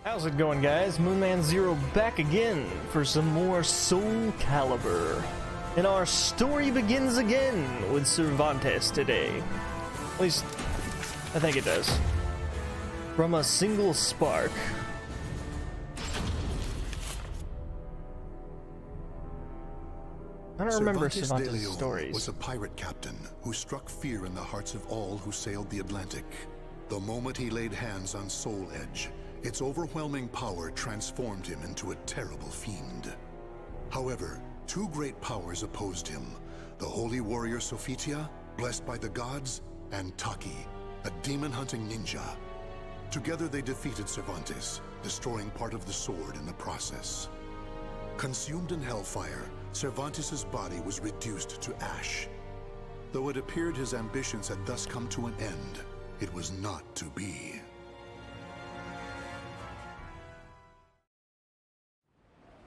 How's it going, guys? Moonmanzero back again for some more SOULCALIBUR. And our story begins again with Cervantes today. At least, I think it does. From a single spark. I don't remember Cervantes' stories. Was a pirate captain who struck fear in the hearts of all who sailed the Atlantic. The moment he laid hands on Soul Edge, its overwhelming power transformed him into a terrible fiend. However, two great powers opposed him: the holy warrior Sophitia, blessed by the gods, and Taki, a demon-hunting ninja. Together they defeated Cervantes, destroying part of the sword in the process. Consumed in hellfire, Cervantes' body was reduced to ash. Though it appeared his ambitions had thus come to an end, it was not to be.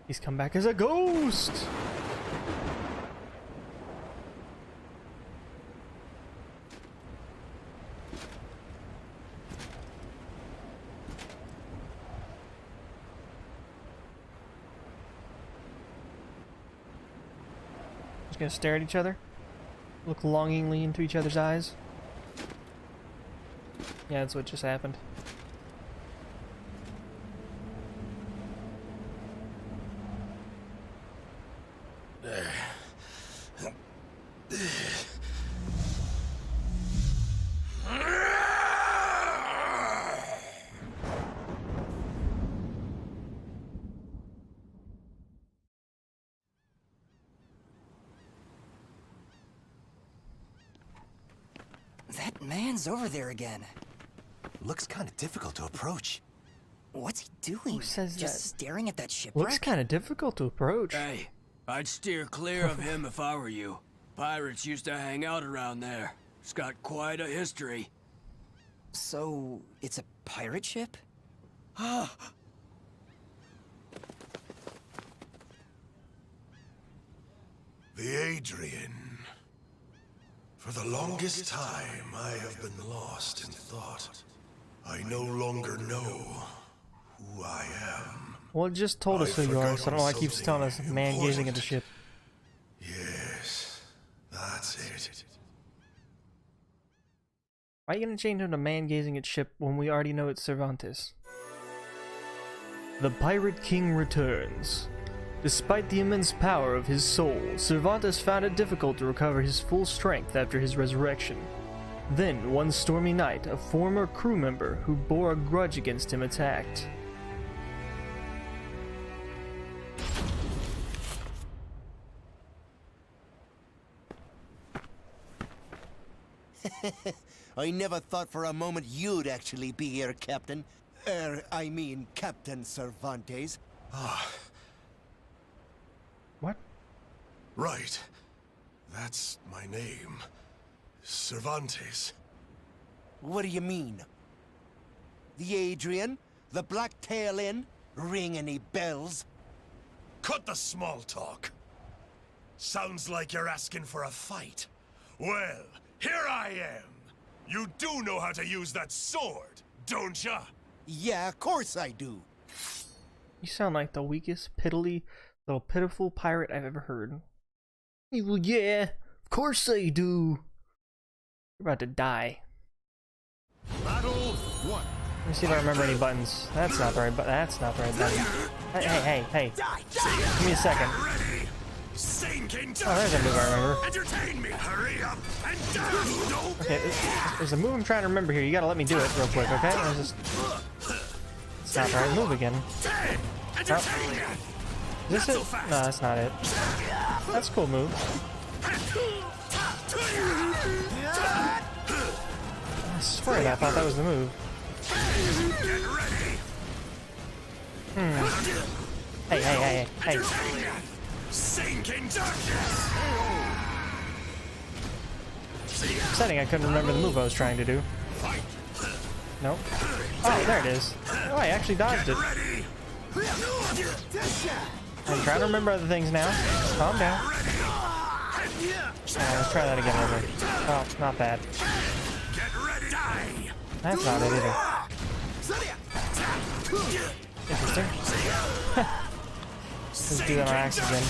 He's come back as a ghost! Just gonna stare at each other? Look longingly into each other's eyes? Yeah, that's what just happened. That man's over there again. Looks kind of difficult to approach. What's he doing? Who says Just that? staring at that shipwreck? Looks kind of difficult to approach. Hey, I'd steer clear of him if I were you. Pirates used to hang out around there. It's got quite a history. So, it's a pirate ship? The Adrian. For the longest time, I have been lost in thought. I no longer know who I am. Well, it just told us who you are, so I don't know why it keeps telling us something man gazing at the important. ship. Yes, that's it. Why are you gonna change him to man gazing at ship when we already know it's Cervantes? The Pirate King returns. Despite the immense power of his soul, Cervantes found it difficult to recover his full strength after his resurrection. Then, one stormy night, a former crew member who bore a grudge against him attacked. I never thought for a moment you'd actually be here, Captain. I mean, Captain Cervantes. What? Right. That's my name. Cervantes. What do you mean? The Adrian? The Black Tail Inn? Ring any bells? Cut the small talk. Sounds like you're asking for a fight. Well, here I am. You do know how to use that sword, don't ya? Yeah, of course I do. You sound like the weakest, little pitiful pirate I've ever heard. Well, yeah, of course I do. You're about to die. Battle 1. Let me see if I remember any buttons. That's not the right button. That's not the right button. Hey. Give me a second. Oh, there's a move I remember. Entertain me. Hurry up and down. Okay, there's a move I'm trying to remember here. You gotta let me do it real quick, okay? It's not the right move again. Oh. Is this it? No, that's not it. That's a cool move. I swear I thought that was the move. Hey. Upsetting I couldn't remember the move I was trying to do. Nope. Oh, there it is. Oh, I actually dodged it. I'm trying to remember other things now. Calm down. Let's try that again real quick. Oh, not bad. That's not it either. Interesting. Let's do that on accident.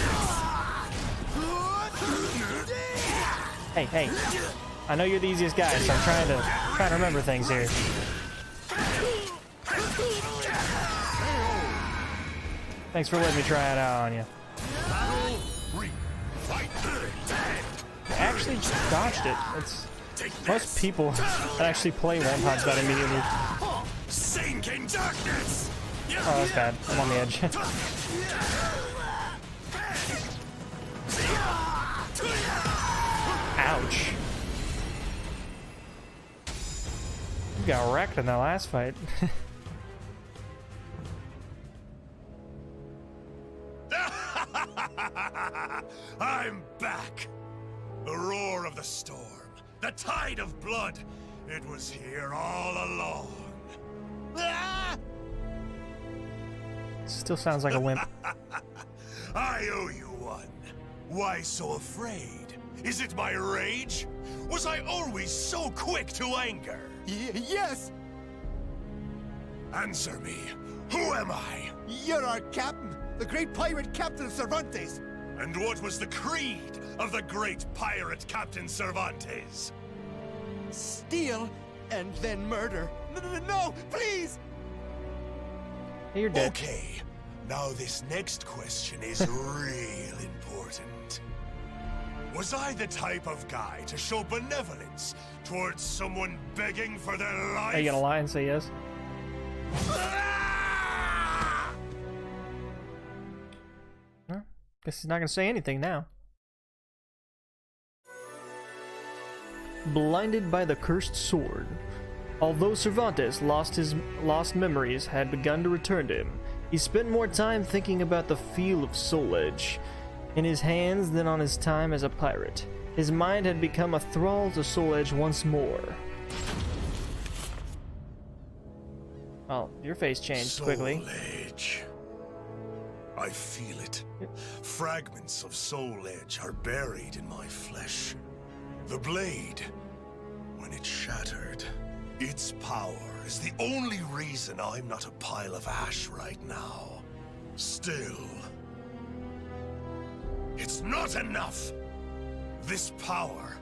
Hey. I know you're the easiest guy, so I'm trying to remember things here. Thanks for letting me try it out on you. I actually dodged it. Most people that actually play won't dodge that immediately. Oh, that's bad. I'm on the edge. Ouch. You got wrecked in that last fight. I'm back! The roar of the storm, the tide of blood, it was here all along. Still sounds like a wimp. I owe you one. Why so afraid? Is it my rage? Was I always so quick to anger? Yes! Answer me. Who am I? You're our captain, the great pirate Captain Cervantes. And what was the creed of the great pirate Captain Cervantes? Steal and then murder. No, please! Hey, you're dead. Okay, now this next question is real important. Was I the type of guy to show benevolence towards someone begging for their life? Are you gonna lie and say yes? Well, guess he's not gonna say anything now. Blinded by the cursed sword. Although Cervantes lost memories had begun to return to him, he spent more time thinking about the feel of Soul Edge in his hands than on his time as a pirate. His mind had become a thrall to Soul Edge once more. Well, your face changed quickly. Soul Edge. I feel it. Fragments of Soul Edge are buried in my flesh. The blade, when it shattered, its power is the only reason I'm not a pile of ash right now. Still, it's not enough. This power,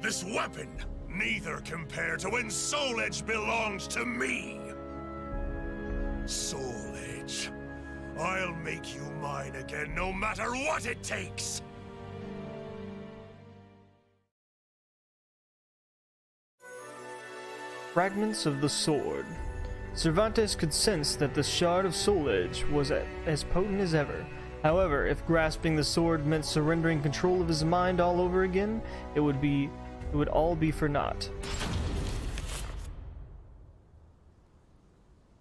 this weapon, neither compare to when Soul Edge belonged to me. Soul Edge, I'll make you mine again no matter what it takes. Fragments of the sword. Cervantes could sense that the shard of Soul Edge was as potent as ever. However, if grasping the sword meant surrendering control of his mind all over again, it would all be for naught.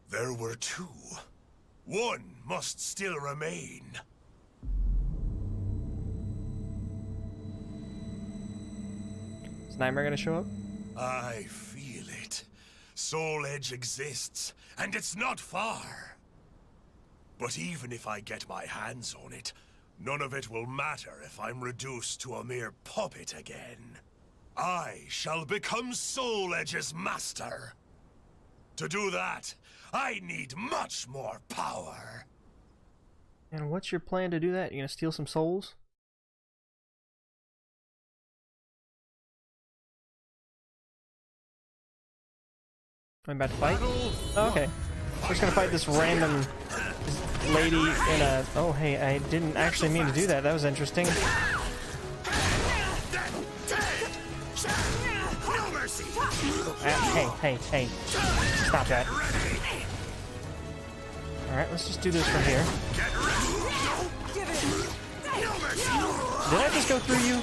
There were two. One must still remain. Is Nightmare gonna show up? I feel it. Soul Edge exists, and it's not far. But even if I get my hands on it, none of it will matter if I'm reduced to a mere puppet again. I shall become Soul Edge's master. To do that, I need much more power. And what's your plan to do that? You gonna steal some souls? I'm about to fight? Oh, okay. We're just gonna fight this random lady in a... Oh, hey, I didn't actually mean to do that. That was interesting. Hey. Stop that. Alright, let's just do this from here. Did I just go through you?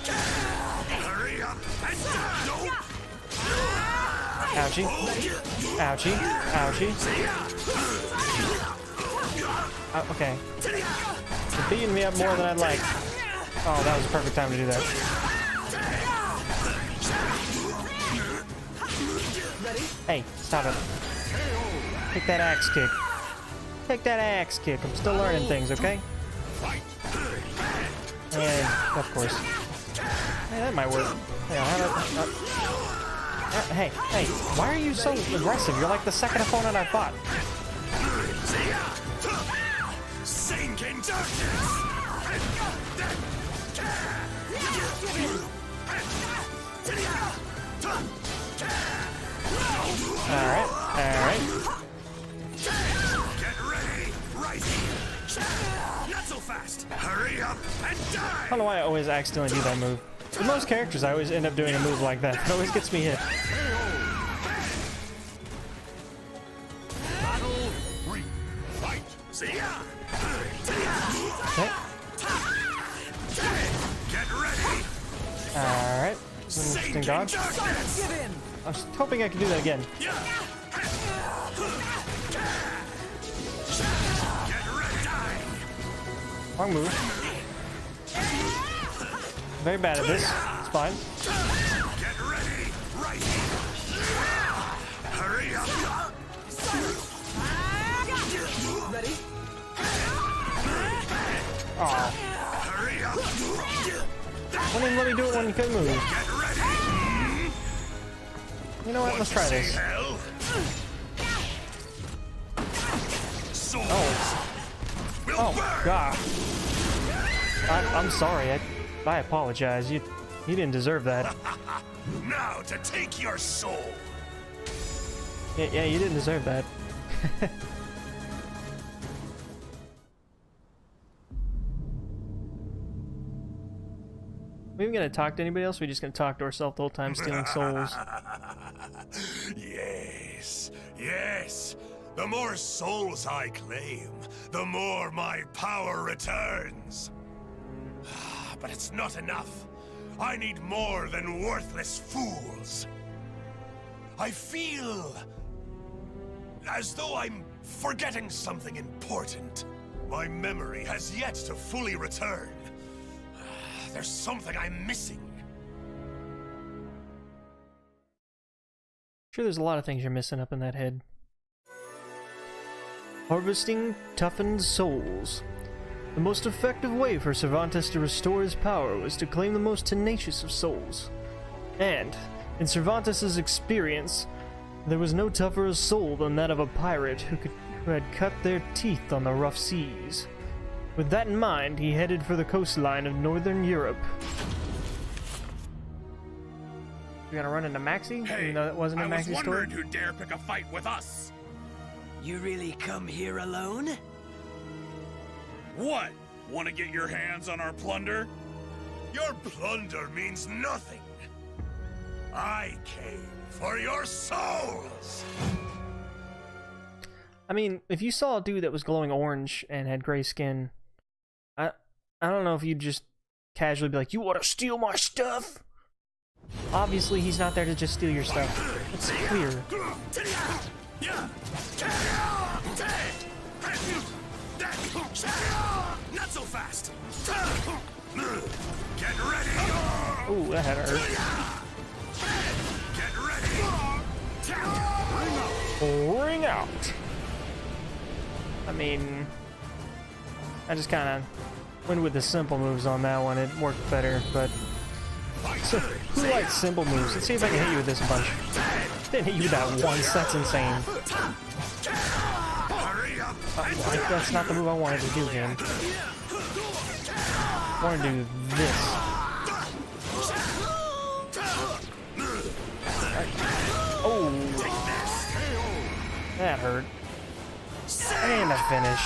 Ouchie. Ouchie. Ouchie. Oh, okay. You're beating me up more than I'd like. Oh, that was the perfect time to do that. Hey, stop it. Take that axe kick. Take that axe kick. I'm still learning things, okay? And, of course. Hey, that might work. Hey, hey, why are you so aggressive? You're like the second opponent I fought. Sinking darkness! Alright, alright. Get ready! Right here! Not so fast! Hurry up and die! I don't know why I always accidentally do that move. With most characters, I always end up doing a move like that. It always gets me hit. Battle, fight! See ya! Okay. Get ready! Alright. Interesting dodge. I was hoping I could do that again. Get ready! Die! Wrong move. Very bad at this. It's fine. Get ready! Right here! Hurry up! Ready? Aw. Hurry up! Wouldn't even let me do it when you couldn't move. Get ready! You know what? Let's try this. Hell? Swords Oh. will Oh, burn! God. I'm sorry. I apologize. You didn't deserve that. Now to take your soul! Yeah, you didn't deserve that. We even gonna talk to anybody else? Or we just gonna talk to ourselves the whole time, stealing souls? Yes, yes. The more souls I claim, the more my power returns. But it's not enough. I need more than worthless fools. I feel as though I'm forgetting something important. My memory has yet to fully return. There's something I'm missing. Sure, there's a lot of things you're missing up in that head. Harvesting toughened souls. The most effective way for Cervantes to restore his power was to claim the most tenacious of souls. And, in Cervantes' experience, there was no tougher a soul than that of a pirate who had cut their teeth on the rough seas. With that in mind, he headed for the coastline of northern Europe. We gonna run into Maxie? Even though it wasn't a Maxie story? who'd dare pick a fight with us. You really come here alone? What? Want to get your hands on our plunder? Your plunder means nothing. I came for your souls. I mean, if you saw a dude that was glowing orange and had gray skin, I don't know if you'd just casually be like, "You want to steal my stuff?" Obviously, he's not there to just steal your stuff. It's clear. Not so fast. Get ready. Ooh, that had to hurt. Get ready. Ring out. I mean, I just kind of went with the simple moves on that one. It worked better, but so, who likes simple moves? Let's see if I can hit you with this a bunch. Didn't hit you with that once. That's insane. That's not the move I wanted to do, man. I want to do this. Oh, that hurt. And a finish.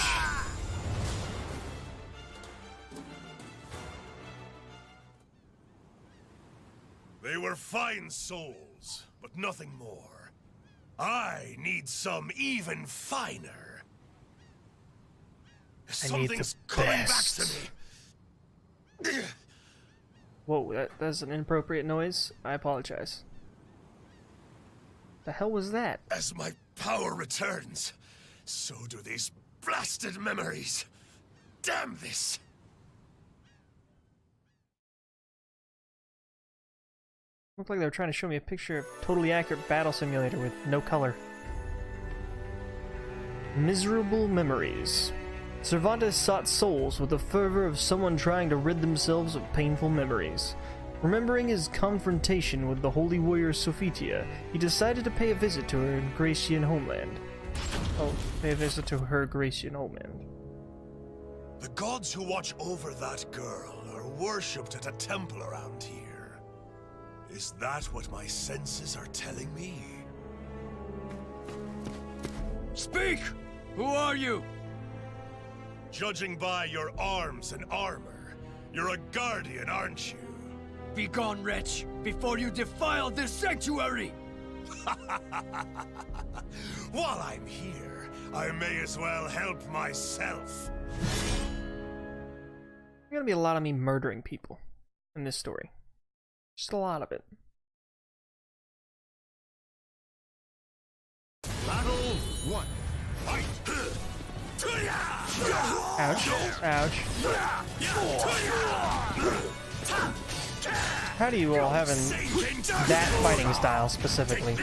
They were fine souls, but nothing more. I need some even finer. Something's coming back to me. Whoa, that's an inappropriate noise. I apologize. The hell was that? As my power returns, so do these blasted memories. Damn this! Looked like they were trying to show me a picture of totally accurate battle simulator with no color. Miserable memories. Cervantes sought souls with the fervor of someone trying to rid themselves of painful memories. Remembering his confrontation with the holy warrior Sophia, he decided to pay a visit to her Gracian homeland. Oh, pay a visit to her Gracian homeland. The gods who watch over that girl are worshipped at a temple around here. Is that what my senses are telling me? Speak! Who are you? Judging by your arms and armor, you're a guardian, aren't you? Begone, wretch, before you defile this sanctuary! While I'm here, I may as well help myself. There's gonna be a lot of me murdering people in this story. Just a lot of it. Battle 1. Fight! Ouch. Ouch. How do you all having that fighting style specifically?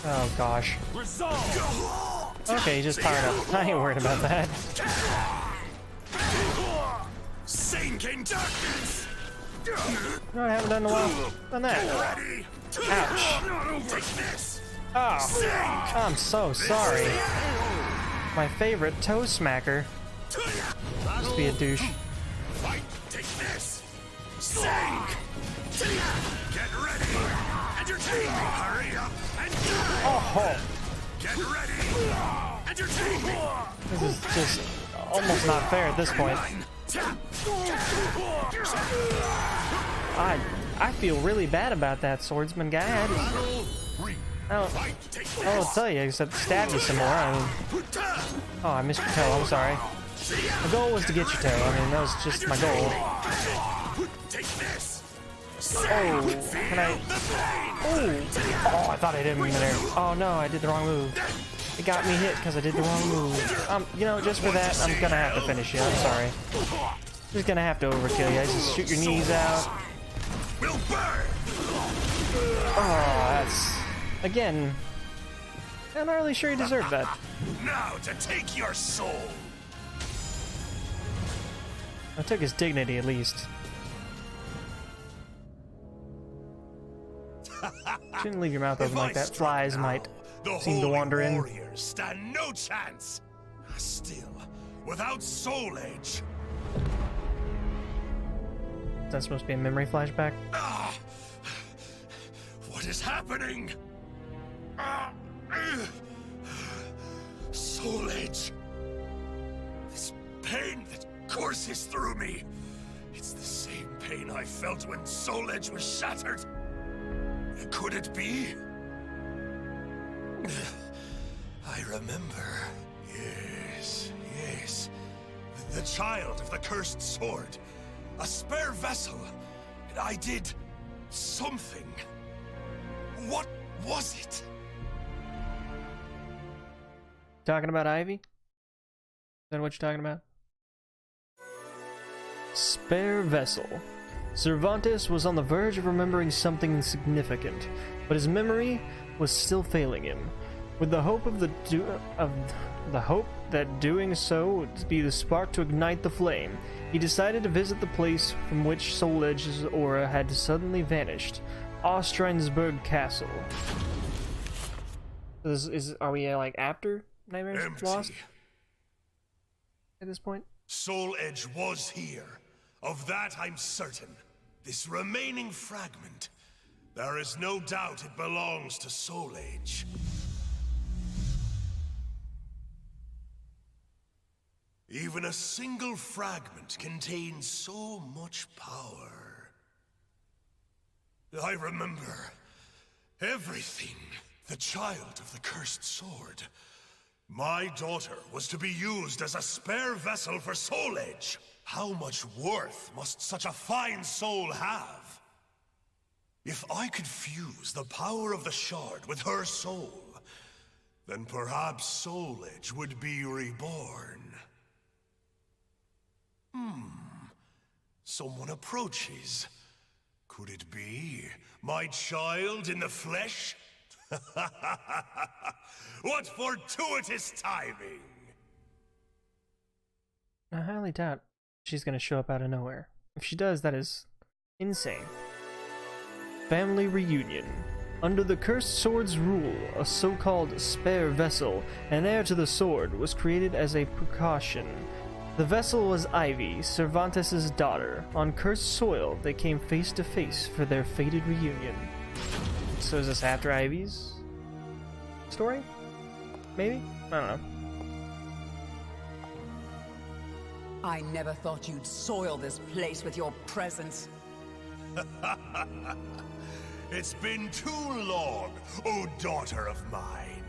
Oh gosh. Okay, just tired up. I ain't worried about that. No, I haven't done in a while. Done that. Ouch. Oh, I'm so sorry. My favorite toe smacker. Just be a douche. Take this! Sink! Get ready! Entertain me! Hurry up and die! Oh, Get ready! Entertain me! this is just almost not fair at this point. I feel really bad about that swordsman guy. I'll tell you, except stab you some more. Oh, I missed your toe. I'm sorry. The goal was to get your toe. I mean, that was just my goal. Oh, can I? Oh, I thought I did him in there. Oh no, I did the wrong move. It got me hit because I did the wrong move. You know, just for that, I'm gonna have to finish you. I'm sorry. Just gonna have to overkill you. I just shoot your knees out. Oh, that's again. I'm not really sure he deserved that. Now to take your soul. I took his dignity at least. Shouldn't leave your mouth open like that. Flies might seem to wander in. Warriors stand no chance. Still, without soul edge. Is that supposed to be a memory flashback? What is happening? Soul edge. This pain that courses through me. It's the same pain I felt when soul edge was shattered. Could it be? I remember. Yes. The child of the cursed sword. A spare vessel. And I did something. What was it? Talking about Ivy? Is that what you're talking about? Spare vessel. Cervantes was on the verge of remembering something significant, but his memory was still failing him. With the hope that doing so would be the spark to ignite the flame, he decided to visit the place from which Soul Edge's aura had suddenly vanished, Ostrensburg Castle. Are we like after Nightmares Lost at this point? Soul Edge was here. Of that I'm certain. This remaining fragment, there is no doubt it belongs to Soul Edge. Even a single fragment contains so much power. I remember everything. The child of the cursed sword. My daughter was to be used as a spare vessel for Soul Edge. How much worth must such a fine soul have? If I could fuse the power of the shard with her soul, then perhaps Soul Edge would be reborn. Someone approaches. Could it be my child in the flesh? What fortuitous timing! I highly doubt she's gonna show up out of nowhere. If she does, that is insane. Family reunion. Under the cursed sword's rule, a so-called spare vessel, an heir to the sword, was created as a precaution. The vessel was Ivy, Cervantes' daughter. On cursed soil, they came face to face for their fated reunion. So is this after Ivy's story? Maybe? I don't know. I never thought you'd soil this place with your presence. It's been too long, oh daughter of mine.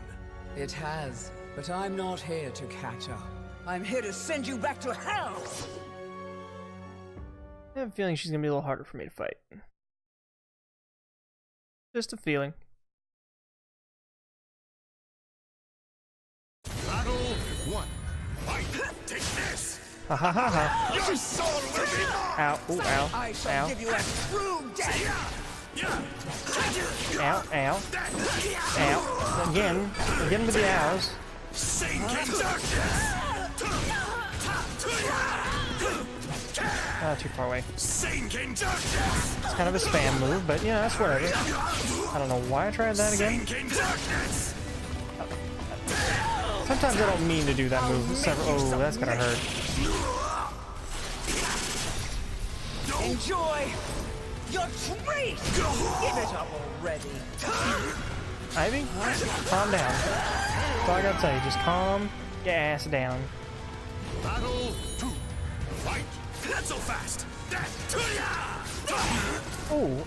It has, but I'm not here to catch up. I'm here to send you back to hell! I have a feeling she's gonna be a little harder for me to fight. Just a feeling. Battle 1. Fight! Take this! Ha ha ha ha. Your soul will be mine! Ow, ooh, ow, I shall ow, give you a true death! ow, ow, ow. Again with the ows. Sink in darkness! Too far away. Sink in darkness! It's kind of a spam move, but yeah, that's whatever. I don't know why I tried that again. Sink in darkness! Sometimes I don't mean to do that move. Oh, that's gonna hurt. Enjoy your treat! Give it up already! Ivy, calm down. That's all I gotta tell you. Just calm your ass down. Battle 2. Fight! Not so fast! Oh,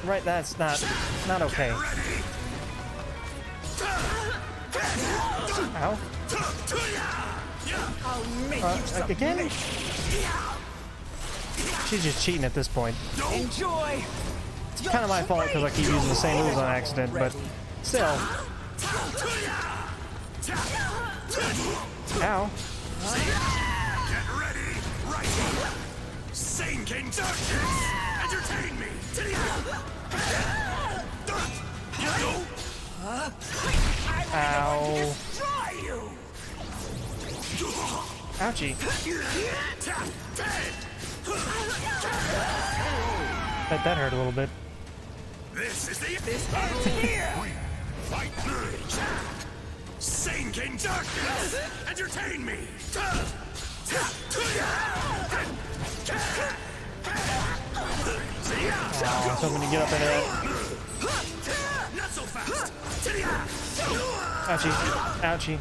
right. That's not okay. Ow. I'll make you submit. Again? She's just cheating at this point. Enjoy! It's kind of my fault because I keep using the same moves on accident, but still. Ow. Get ready! Right! Sink in darkness! Entertain me! Ow. Destroy you! Ouchie. That hurt a little bit. This is the end here! Fight! Sink in darkness! Entertain me! I was hoping to get up in it. Not so fast! Ouchie.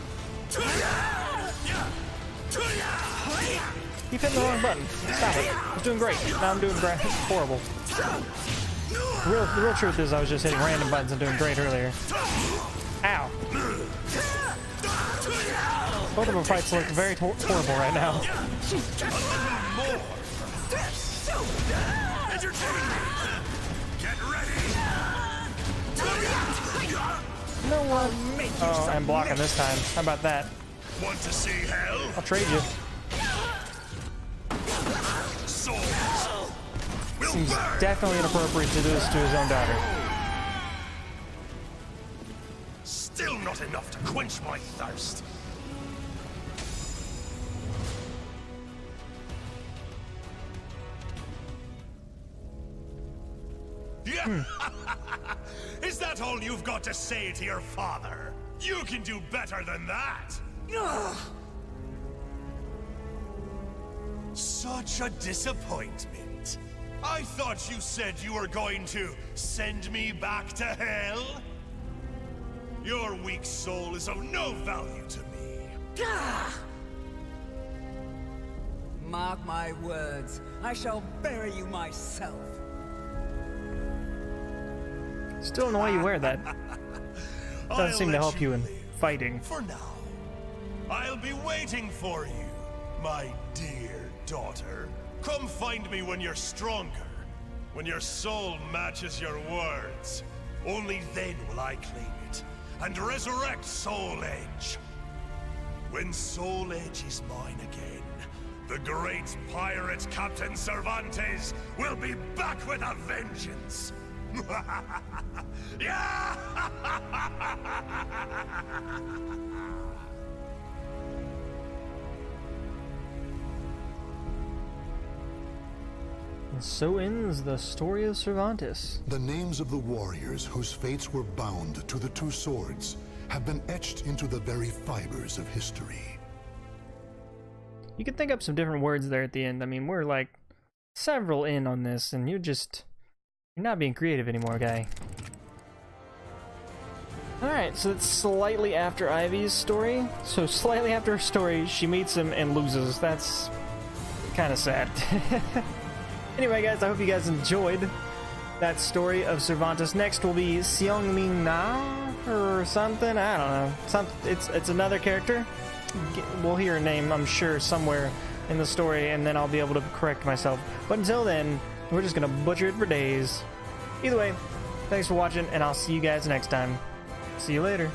Keep hitting the wrong button. Stop it. I was doing great. Now I'm doing great. Horrible. The real truth is I was just hitting random buttons and doing great earlier. Ow. Both of our fights look very horrible right now. Get ready! You know what? Oh, I'm blocking this time. How about that? Want to see hell? I'll trade you. Souls will Seems burn! definitely inappropriate to do this to his own daughter. Still not enough to quench my thirst. Is that all you've got to say to your father? You can do better than that. Such a disappointment. I thought you said you were going to send me back to hell. Your weak soul is of no value to me. Mark my words, I shall bury you myself. Still don't know why you wear that. Doesn't seem to help you in fighting. For now, I'll be waiting for you, my dear daughter. Come find me when you're stronger, when your soul matches your words. Only then will I claim it and resurrect Soul Edge. When Soul Edge is mine again, the great pirate Captain Cervantes will be back with a vengeance. Yeah! And so ends the story of Cervantes. The names of the warriors whose fates were bound to the two swords have been etched into the very fibers of history. You can think up some different words there at the end. I mean, we're like several in on this, and you're not being creative anymore, guy. Alright, so it's slightly after Ivy's story. So slightly after her story, she meets him and loses. That's kind of sad. Anyway, guys, I hope you guys enjoyed that story of Cervantes. Next will be Xiongming Na or something. I don't know. It's another character. We'll hear a name, I'm sure, somewhere in the story, and then I'll be able to correct myself. But until then, we're just gonna butcher it for days. Either way, thanks for watching, and I'll see you guys next time. See you later.